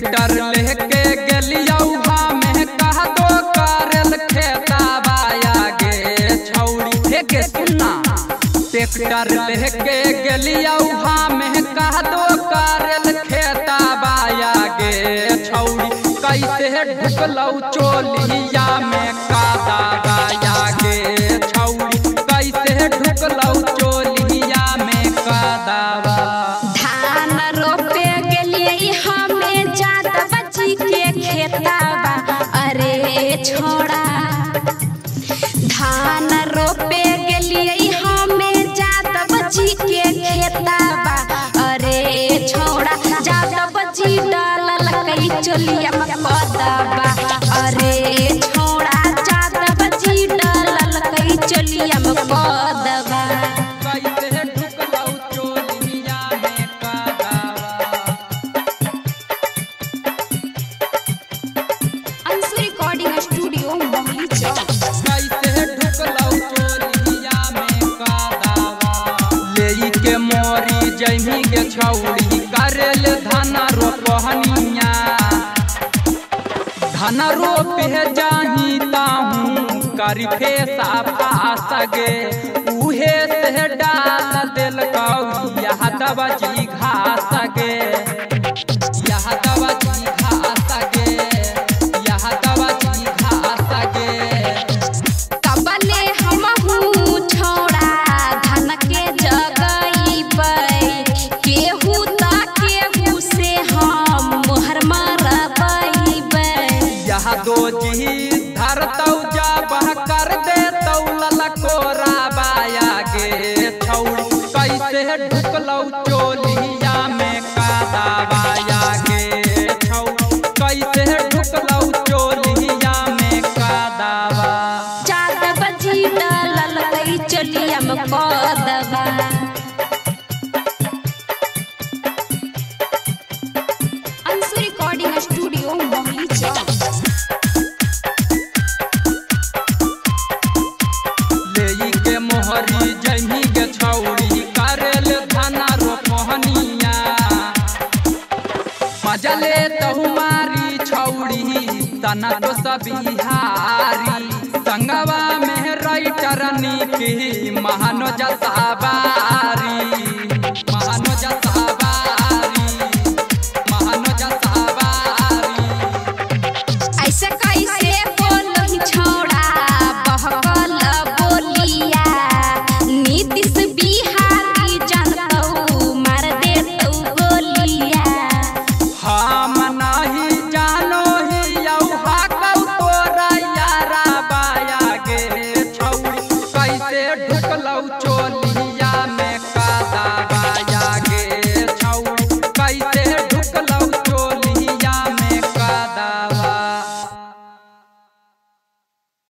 Tractor लेके गेलिया में कह दो करल खेताबा आगे छौड़ी के सुना। ट्रैक्टर लेके गेलिया में कह दो करल खेताबा आगे छौड़ी कैसे ढुकलौ चोलिया में कादाबा आगे छौड़ी कैसे ढुकलौ चोलिया में कादाबा। धान रोपे गेलिए हमें जादव जी के खेताबा अरे छोड़ा। धान रोपे गेलिए हमें जादव जी के खेताबा अरे छोड़ा। जादव जी डालल कई चोलिया में कादाबा अरे छोड़ा। जादव जी डालल कई चोलिया में कादाबा। के मोरी जमी के छौड़ी करल धन रोपहनिया। धन रोपे जाही ताहू करिफे साफा सगे उहे से डाल दिल यह दवा जी घास गे। यह दवा जी घास गे। यह दवा जी घास गे। कबले हमहू छोड़ा धन के केहू ता केहू से हम मोहर मारबैबे। यह दो जी धरतौ जाबह कर देतौ ललकोराबा आगे छौड़ी कैसे ढुकलौ चोलिया में कादाबा आगे छौड़ी कैसे ढुकलौ चोलिया में कादाबा। जादव जी डालल कई चोलिया में कादाबा। मोहरी जमी के छौड़ी करल धन रोपहनिया। मजा ले तुम्हारी छौड़ी तना तो सबिहारी। संगवा में राइटरनी की महानो जसाबारी। महानो जसाबारी।